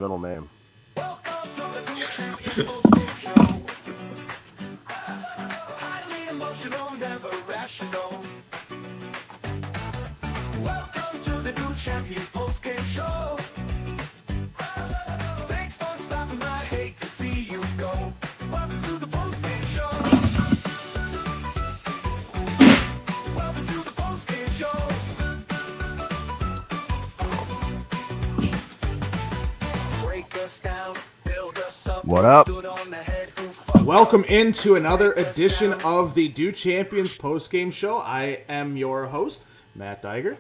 middle name. Welcome to the new Champions post-game show. Thanks for stopping by. Hate to see you go. Welcome to the post-game show. Welcome to the post-game show. Break us down, build us up. What up? Welcome into another edition of the Do Champions post-game show. I am your host, Matt Diger.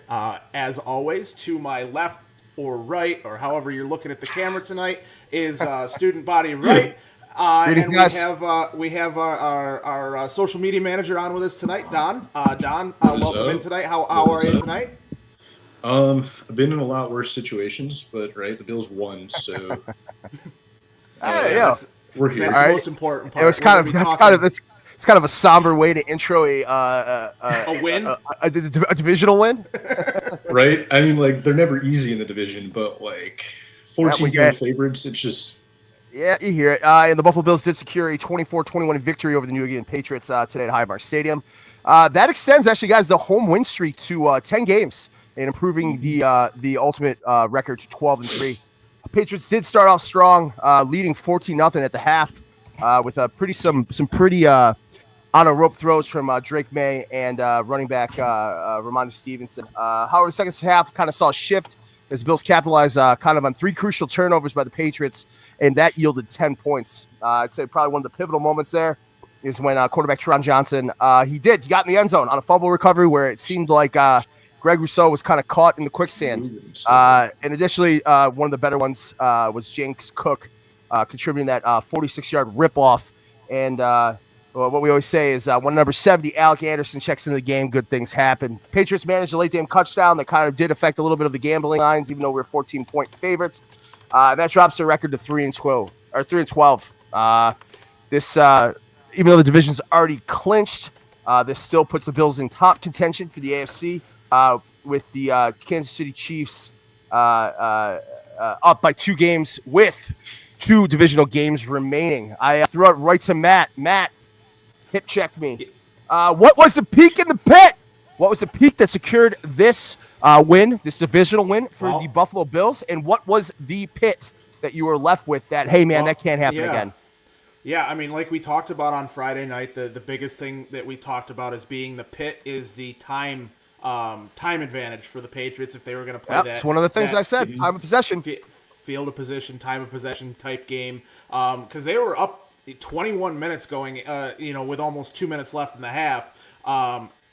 As always, to my left or right, or however you're looking at the camera tonight, is Student Body Right. And we have our social media manager on with us tonight, Don. Don, welcome in tonight. How are you tonight? I've been in a lot worse situations, but the Bills won, so Yeah. we're here. That's All the right. most important part. It was it's kind of a somber way to intro a win, a divisional win. Right? I mean, they're never easy in the division, but 14-game favorites, it's just... Yeah, you hear it. And the Buffalo Bills did secure a 24-21 victory over the New England Patriots today at Highmark Stadium. That extends, actually, guys, the home win streak to 10 games and improving the ultimate record to 12-3. The Patriots did start off strong, leading 14-0 at the half with some pretty on a rope throws from Drake May and running back Ramondre Stevenson. However, the second half kind of saw a shift as the Bills capitalized kind of on three crucial turnovers by the Patriots, and that yielded 10 points. I'd say probably one of the pivotal moments there is when quarterback Teron Johnson, he got in the end zone on a fumble recovery where it seemed like Greg Rousseau was kind of caught in the quicksand. And additionally, one of the better ones was James Cook contributing that 46-yard rip-off. And what we always say is when number 70, Alec Anderson, checks into the game, good things happen. Patriots managed a late-game touchdown that kind of did affect a little bit of the gambling lines, even though we're 14-point favorites. That drops their record to 3-12. This, even though the division's already clinched, this still puts the Bills in top contention for the AFC. With the Kansas City Chiefs up by 2 games with 2 divisional games remaining. I threw it right to Matt. Matt, hip check me. What was the peak in the pit? What was the peak that secured this this divisional win for the Buffalo Bills? And what was the pit that you were left with that, hey, man, that can't happen again? Yeah, I mean, like we talked about on Friday night, the biggest thing that we talked about as being the pit is the time advantage for the Patriots if they were going to play that. That's one of the things I said. Time of possession. Field of position, time of possession type game. Because they were up 21 minutes going, with almost 2 minutes left in the half.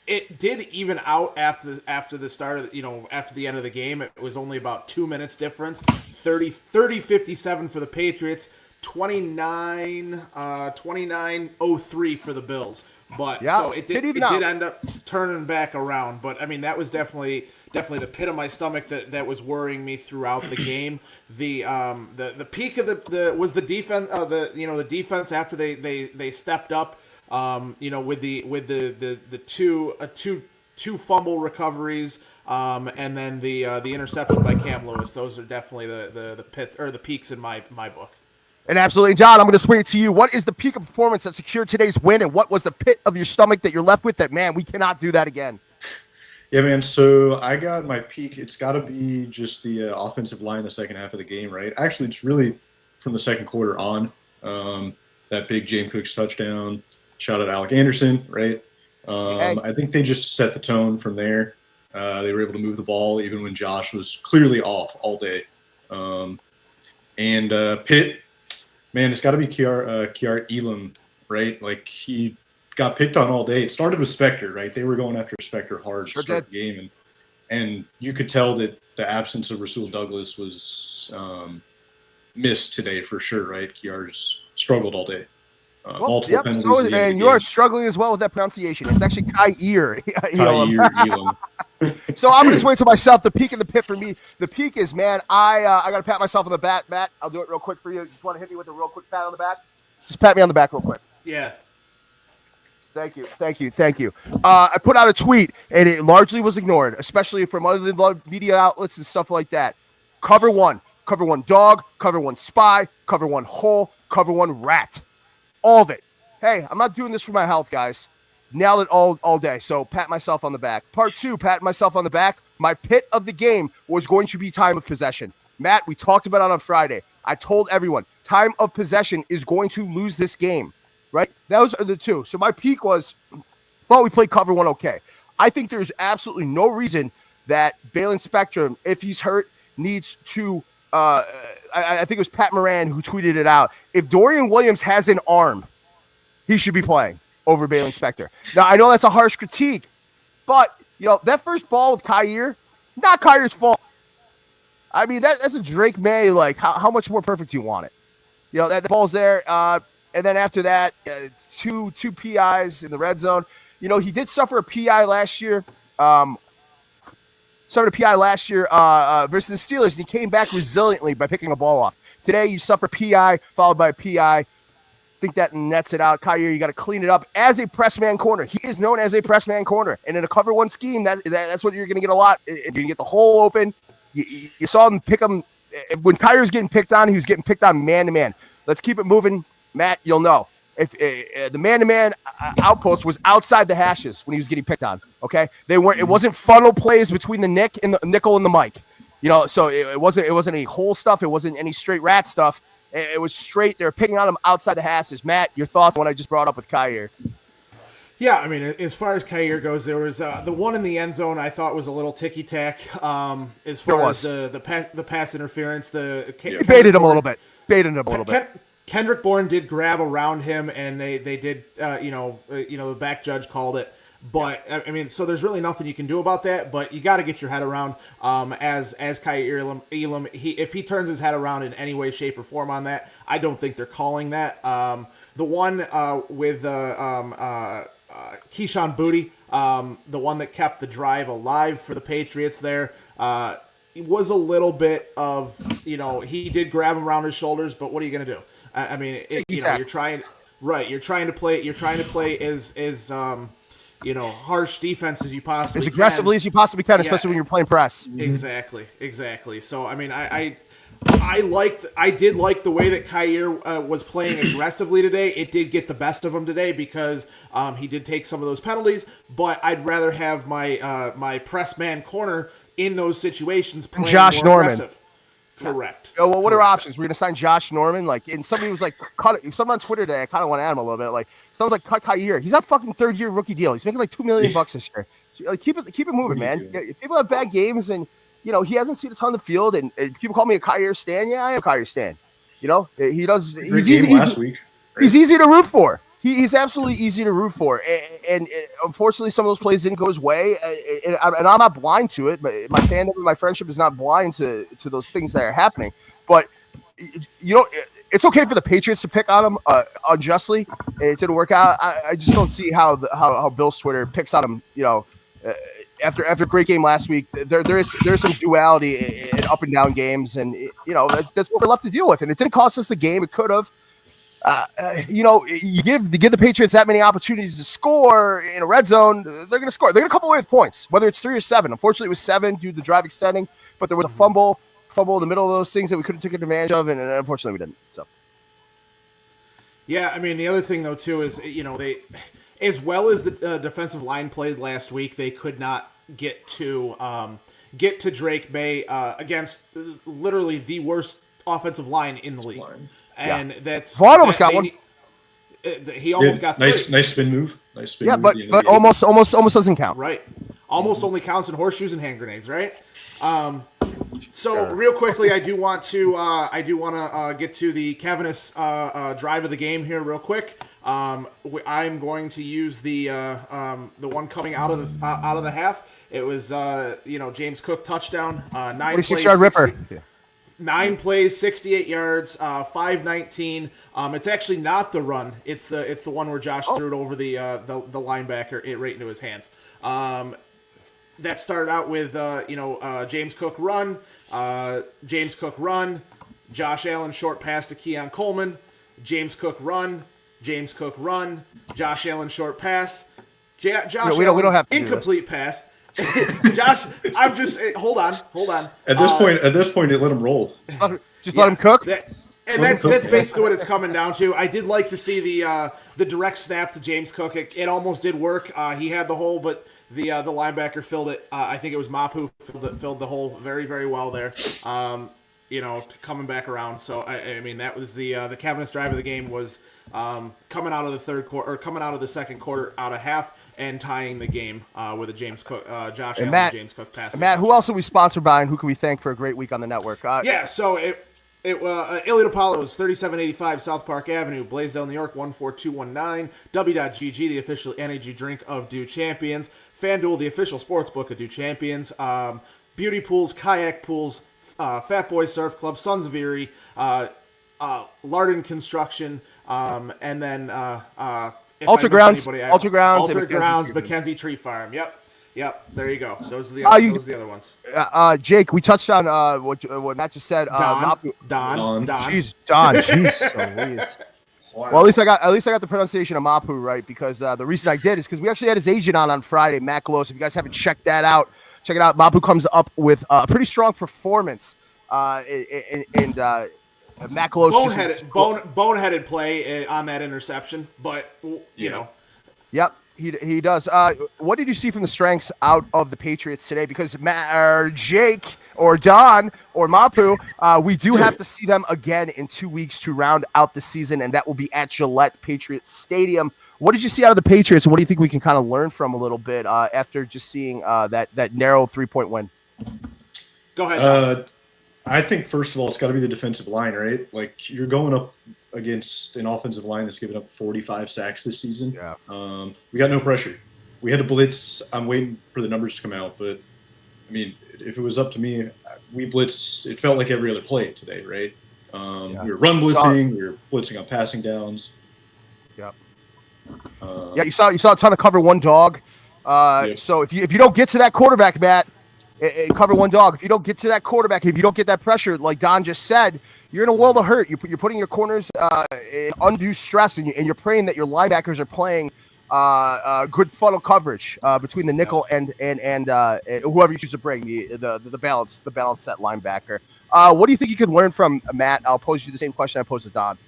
It did even out after the start of, after the end of the game. It was only about 2 minutes difference. 30-57 for the Patriots. 29-03 for the Bills. But so it did end up turning back around. But I mean, that was definitely the pit of my stomach that was worrying me throughout the game. The peak of the defense. The defense after they stepped up. With the two fumble recoveries. And then the interception by Cam Lewis. Those are definitely the pits or the peaks in my book. And absolutely, John, I'm going to swing it to you. What is the peak of performance that secured today's win, and what was the pit of your stomach that you're left with that, man, we cannot do that again? Yeah, man, so I got my peak. It's got to be just the offensive line the second half of the game, right? Actually, it's really from the second quarter on. That big James Cook's touchdown, shout out Alec Anderson, right? I think they just set the tone from there. They were able to move the ball even when Josh was clearly off all day. And Pitt, man, it's got to be Kiara Elam, right? He got picked on all day. It started with Spector, right? They were going after Spector hard to start the game. And you could tell that the absence of Rasul Douglas was missed today for sure, right? Kiara's struggled all day. Multiple penalties. And you are struggling as well with that pronunciation. It's actually Kaiir Elam. So I'm going to swing to myself. The peak in the pit for me. The peak is, man, I got to pat myself on the back. Matt, I'll do it real quick for you. Just want to hit me with a real quick pat on the back? Just pat me on the back real quick. Yeah. Thank you. I put out a tweet, and it largely was ignored, especially from other media outlets and stuff like that. Cover one. cover one dog, cover one spy, cover one hole, cover one rat. All of it. Hey, I'm not doing this for my health, guys. Nailed it all day. So pat myself on the back. Part 2, pat myself on the back. My pit of the game was going to be time of possession. Matt, we talked about it on Friday. I told everyone, time of possession is going to lose this game, right? Those are the two. So my peak was, thought we played cover one okay. I think there's absolutely no reason that Balin Spectrum, if he's hurt, needs to, I think it was Pat Moran who tweeted it out. If Dorian Williams has an arm, he should be playing over Balin Spector. Now, I know that's a harsh critique, but, that first ball with Kyer, not Kyer's fault. I mean, that's a Drake May, like, how much more perfect do you want it? That the ball's there, and then after that, two PIs in the red zone. He did suffer a PI last year. Versus the Steelers, and he came back resiliently by picking a ball off. Today, you suffer PI, followed by a PI. Think that nets it out. Kyer, you got to clean it up as a press man corner. He is known as a press man corner. And in a cover one scheme, that's what you're going to get a lot. You're going to get the hole open. You saw him pick him. When Kyer's getting picked on, he was getting picked on man-to-man. Let's keep it moving. Matt, you'll know. If the man-to-man outpost was outside the hashes when he was getting picked on, okay? They weren't. It wasn't funnel plays between the nickel and the mic. So it wasn't any hole stuff. It wasn't any straight rat stuff. It was straight. They were picking on him outside the hashes. Matt, your thoughts on what I just brought up with Kyer? Yeah, I mean, as far as Kyer goes, there was the one in the end zone I thought was a little ticky-tack as far as the pass interference. Baited him a little bit. Kendrick Bourne did grab around him, and they did, the back judge called it. But, I mean, so there's really nothing you can do about that, but you got to get your head around as Kyer Elam, if he turns his head around in any way, shape, or form on that, I don't think they're calling that. The one with Keyshawn Booty, the one that kept the drive alive for the Patriots there, it was a little bit of, he did grab him around his shoulders, but what are you going to do? I mean, you're trying to play as harsh defense as you possibly can. As aggressively as you possibly can, especially when you're playing press. Exactly. So, I mean, I did like the way that Kyer was playing aggressively today. It did get the best of him today because he did take some of those penalties, but I'd rather have my press man corner in those situations playing Josh more Norman. aggressive. Correct. Well, what are options? We're going to sign Josh Norman. And somebody was like, someone on Twitter today, I kind of want to add him a little bit. Like, someone's like, cut Kyer. He's on fucking third-year rookie deal. He's making like $2 million this year. Like, keep it moving, man. People have bad games, and he hasn't seen a ton of the field. And people call me a Kyer stan. Yeah, I am a Kyer stan. He does. He's easy. Last week, right? He's easy to root for. He's absolutely easy to root for, and unfortunately, some of those plays didn't go his way, and I'm not blind to it. But my fandom and my friendship is not blind to those things that are happening. But it's okay for the Patriots to pick on him unjustly. It didn't work out. I just don't see how Bill's Twitter picks on him. After a great game last week, there's some duality in up and down games, and that's what we're left to deal with. And it didn't cost us the game. It could have. You give the Patriots that many opportunities to score in a red zone, they're going to score. They're going to come away with points, whether it's 3 or 7. Unfortunately, it was 7 due to the drive extending, but there was a fumble in the middle of those things that we could have taken advantage of, and unfortunately we didn't. So, yeah, I mean, the other thing though too is they, as well as the defensive line played last week, they could not get to Drake May against literally the worst offensive line in the league. And that's Vaughn almost got one. He almost got 3. Nice spin move. But almost doesn't count. Right. Almost only counts in horseshoes and hand grenades, right? So real quickly, I do want to get to the cavernous drive of the game here real quick. I'm going to use the one coming out of the half. It was James Cook touchdown, 46-yard ripper. 9 plays, 68 yards, 519. It's actually not the run. It's the one where Josh threw it over the linebacker right into his hands. That started out with James Cook run, Josh Allen short pass to Keon Coleman, James Cook run, Josh Allen short pass, Josh we don't have to incomplete pass. Josh, I'm just hold on. At this point, they let him roll. Just let him cook. That's basically what it's coming down to. I did like to see the direct snap to James Cook. It almost did work. He had the hole, but the linebacker filled it. I think it was Mapu filled the hole very, very well there. Coming back around. So I mean, that was the cavernous drive of the game was coming out of the third quarter or coming out of the second quarter out of half and tying the game with a Josh Allen and James Cook pass. Matt, who else are we sponsored by, and who can we thank for a great week on the network? So Ilya Apollo's 3785 South Park Avenue, Blaisdell, New York 14219. W.GG, the official energy drink of Dew Champions. FanDuel, the official sports book of Dew Champions. Beauty pools, kayak pools, Fat Boy Surf Club, Sons of Erie, Lardon Construction, and then Ultra Grounds, Mackenzie Tree Farm. Yep. There you go. Those are the other ones. Jake, we touched on what Matt just said. Don. Jeez, Don. Jeez. Wow. Well, at least I got the pronunciation of Mapu right, because the reason I did is because we actually had his agent on Friday, Matt Gloss. If you guys haven't checked that out, check it out. Mapu comes up with a pretty strong performance, and Matt Gloss boneheaded play on that interception, but you know. Yep. He does. What did you see from the strengths out of the Patriots today? Because Matt, or Jake or Don or Mapu, we do have to see them again in 2 weeks to round out the season, and that will be at Gillette Patriots Stadium. What did you see out of the Patriots, and what do you think we can kind of learn from a little bit after just seeing that narrow 3-point win? Go ahead. I think, first of all, it's got to be the defensive line, right? Like, you're going up against an offensive line that's given up 45 sacks this season. Yeah. We got no pressure. We had to blitz. I'm waiting for the numbers to come out, but I mean, if it was up to me, we blitzed. It felt like every other play today, right? We were run blitzing. We were blitzing on passing downs. Yep. You saw a ton of cover one dog. So if you don't get to that quarterback, Matt, cover one dog. If you don't get to that quarterback, if you don't get that pressure, like Don just said, you're in a world of hurt. You're putting your corners in undue stress, and you're praying that your linebackers are playing good funnel coverage between the nickel and whoever you choose to bring, the balance set linebacker. What do you think you could learn from Matt? I'll pose you the same question I posed to Don.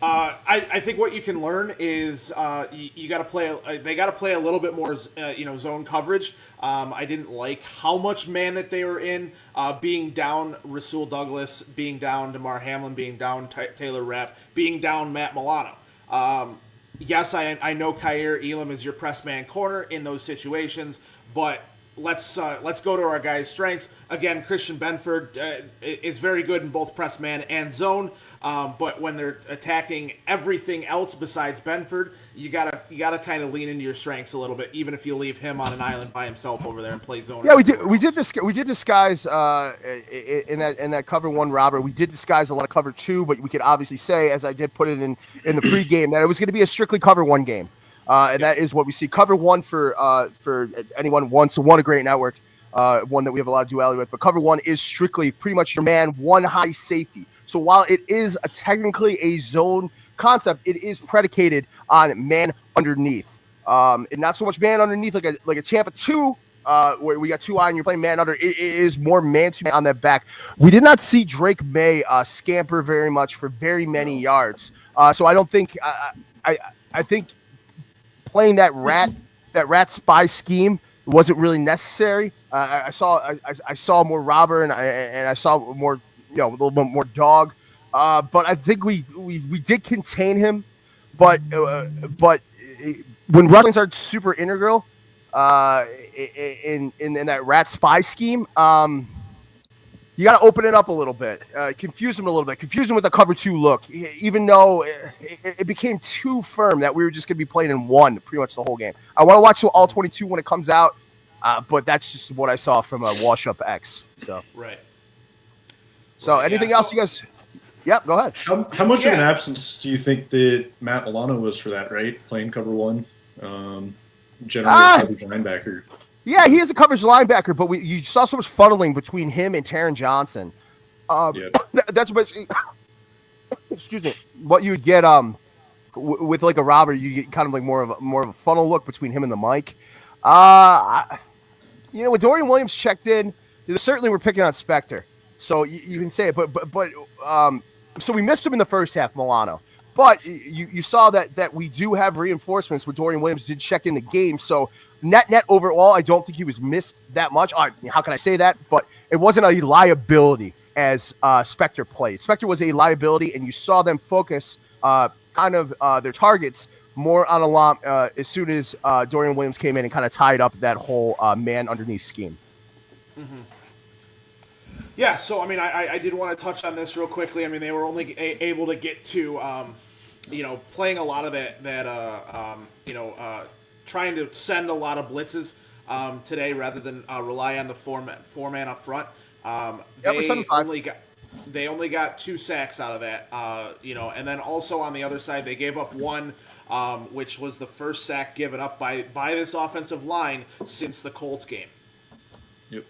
I think what you can learn is you got to play. They got to play a little bit more, zone coverage. I didn't like how much man that they were in. Being down Rasul Douglas, being down DeMar Hamlin, being down Taylor Rapp, being down Matt Milano. Yes, I know Kyer Elam is your press man corner in those situations, but let's go to our guys' strengths. Again, Christian Benford is very good in both press man and zone, but when they're attacking everything else besides Benford, you gotta kind of lean into your strengths a little bit, even if you leave him on an island by himself over there and play zone. Yeah, we did disguise in that cover one, Robert. We did disguise a lot of cover two, but we could obviously say, as I did put it in the pregame, that it was going to be a strictly cover one game. And that is what we see. Cover one for anyone wants to want a great network, one that we have a lot of duality with. But cover one is strictly pretty much your man, one high safety. So while it is technically a zone concept, it is predicated on man underneath, and not so much man underneath like a Tampa 2, where we got 2 eye and you're playing man under. It is more man to man on that back. We did not see Drake May scamper very much for very many yards. So I don't think I think playing that rat spy scheme wasn't really necessary. I saw more robber and I saw more, a little bit more dog. But I think we did contain him. But when runs are super integral in that rat spy scheme, you got to open it up a little bit, confuse him a little bit, confuse him with a cover 2 look, even though it became too firm that we were just going to be playing in one pretty much the whole game. I want to watch all 22 when it comes out, but that's just what I saw from a Wash Up X. So right. So anything else, you guys? Yep, go ahead. How much of an absence do you think that Matt Milano was for that? Right, playing cover one, generally coverage linebacker. Yeah, he is a coverage linebacker, but you saw so much funneling between him and Taron Johnson. That's what. Excuse me. What you would get with like a robber, you get kind of like more of a funnel look between him and the mic. When Dorian Williams checked in, they certainly were picking on Spectre. So you can say it, but so we missed him in the first half, Milano. But you saw that we do have reinforcements where Dorian Williams did check in the game. So net overall, I don't think he was missed that much. How can I say that? But it wasn't a liability as Spectre played. Spectre was a liability, and you saw them focus their targets more on Alam as soon as Dorian Williams came in and kind of tied up that whole man underneath scheme. Mm-hmm. Yeah, so I mean, I did want to touch on this real quickly. I mean, they were only able to get to, playing a lot of trying to send a lot of blitzes today rather than rely on the four man up front. They only got 2 sacks out of that, and then also on the other side they gave up one, which was the first sack given up by this offensive line since the Colts game. Yep.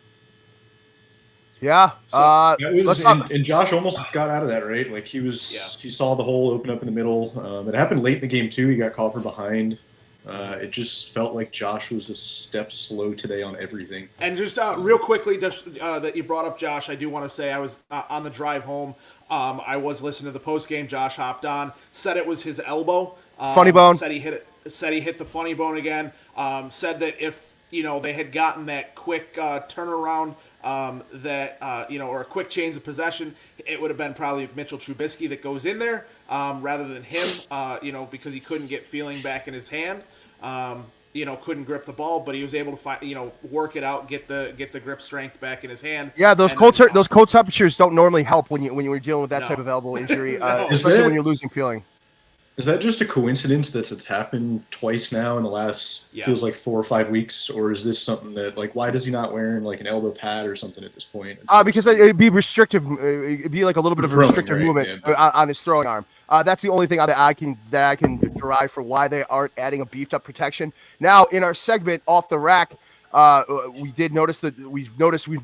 Yeah. And Josh almost got out of that, right? Like he saw the hole open up in the middle. It happened late in the game too. He got called for behind. It just felt like Josh was a step slow today on everything. And just real quickly, that you brought up Josh, I do want to say I was on the drive home. I was listening to the post game. Josh hopped on, said it was his elbow. Funny bone. Said he hit it. Said he hit the funny bone again. Said that if they had gotten that quick turnaround, or a quick change of possession, it would have been probably Mitchell Trubisky that goes in there rather than him. Because he couldn't get feeling back in his hand. Couldn't grip the ball, but he was able to work it out, get the grip strength back in his hand. Yeah, those cold temperatures don't normally help when you're dealing with that type of elbow injury, especially when you're losing feeling. Is that just a coincidence that it's happened twice now in the last feels like 4 or 5 weeks, or is this something that why does he not wearing like an elbow pad or something at this point? Because it'd be restrictive. It'd be like a little bit of a restrictive movement on his throwing arm. That's the only thing that I can derive for why they aren't adding a beefed up protection. Now in our segment off the rack, we did notice that we've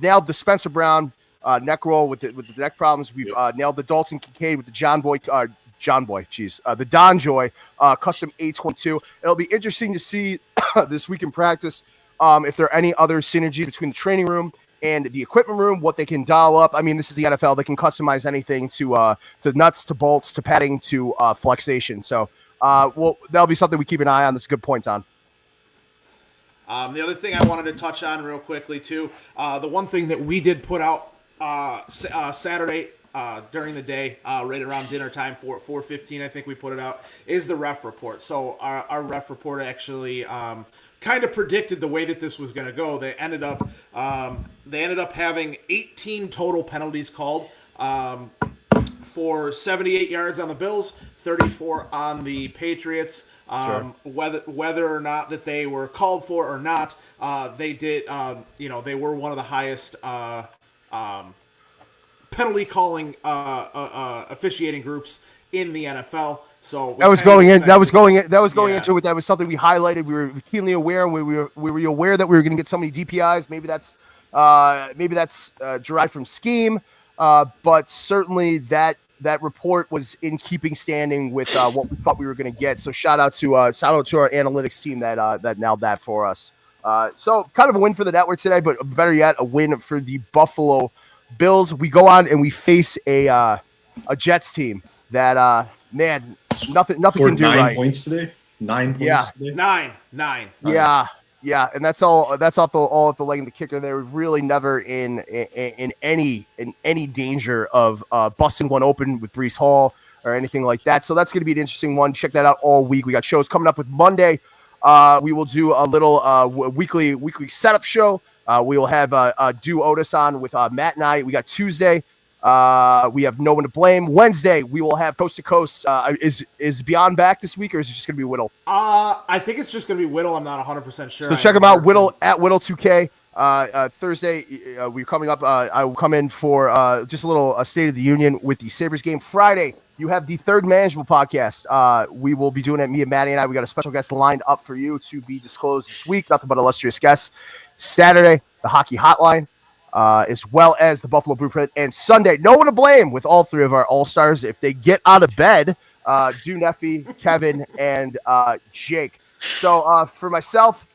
nailed the Spencer Brown neck roll with the neck problems. We've nailed the Dalton Kincaid with the the Don Joy custom A22. It'll be interesting to see this week in practice if there are any other synergy between the training room and the equipment room, what they can dial up. I mean, this is the NFL. They can customize anything to nuts, to bolts, to padding, to flexation. So that'll be something we keep an eye on. That's a good point, on. The other thing I wanted to touch on real quickly, too, the one thing that we did put out Saturday during the day, right around dinner time, 4:15, I think we put it out, is the ref report. So our ref report actually kind of predicted the way that this was going to go. They ended up having 18 total penalties called for 78 yards on the Bills, 34 on the Patriots. Sure. Whether or not that they were called for or not, they did. They were one of the highest penalty calling officiating groups in the NFL. So that was going into it. That was something we highlighted. We were keenly aware. We were aware that we were going to get so many DPIs. Maybe that's derived from scheme, but certainly that report was in keeping standing with what we thought we were going to get. So shout out to our analytics team that nailed that for us. So kind of a win for the network today, but better yet, a win for the Buffalo Bills. We go on and we face a Jets team that nothing can do 9 right. points today. 9 points. Yeah, today? 9. Yeah, and that's all at the leg of the kicker. They were really never in any danger of busting one open with Breece Hall or anything like that. So that's going to be an interesting one. Check that out all week. We got shows coming up with Monday. We will do a little weekly setup show. We will have Do Otis on with Matt and I. We got Tuesday. We have No One to Blame. Wednesday, we will have Coast to Coast. Is Beyond back this week, or is it just going to be Whittle? I think it's just going to be Whittle. I'm not 100% sure. So check him out, Whittle at Whittle2K. Thursday, we're coming up. I will come in for just a little State of the Union with the Sabres game. Friday, you have the Third Manageable podcast. We will be doing it, me and Maddie and I. We got a special guest lined up for you to be disclosed this week. Nothing but illustrious guests. Saturday, the Hockey Hotline. As well as the Buffalo Blueprint, and Sunday, No One to Blame with all three of our All-Stars. If they get out of bed, Neffy, Kevin, and Jake. So for myself,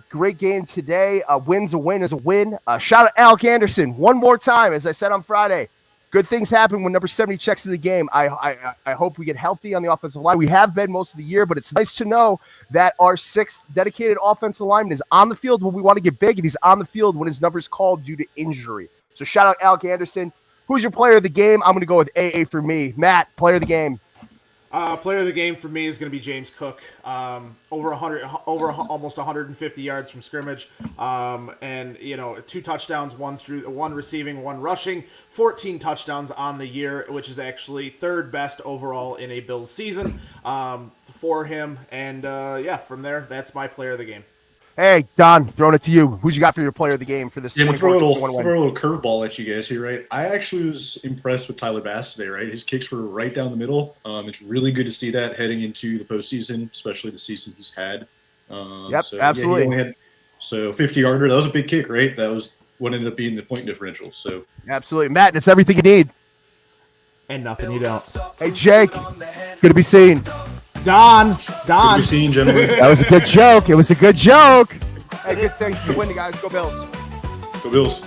Great game today. A win's a win is a win. Shout out Alec Anderson one more time, as I said on Friday. Good things happen when number 70 checks in the game. I hope we get healthy on the offensive line. We have been most of the year, but it's nice to know that our sixth dedicated offensive lineman is on the field when we want to get big, and he's on the field when his number is called due to injury. So shout out Alec Anderson. Who's your player of the game? I'm going to go with AA for me. Matt, player of the game. Player of the game for me is going to be James Cook. Over almost 150 yards from scrimmage, and 2 touchdowns, one receiving, 1 rushing, 14 touchdowns on the year, which is actually 3rd best overall in a Bills season for him. And from there, that's my player of the game. Hey, Don, throwing it to you. Who'd you got for your player of the game for this? Yeah, throw a little curveball at you guys here, right? I actually was impressed with Tyler Bass today, right? His kicks were right down the middle. It's really good to see that heading into the postseason, especially the season he's had. Absolutely. Yeah, 50-yarder, that was a big kick, right? That was what ended up being the point differential. So absolutely, Matt, it's everything you need. And nothing you don't. Hey, Jake, good to be seen. Don. Good to be seen, gentlemen. That was a good joke. It was a good joke. Hey, good thing you win, guys. Go Bills. Go Bills.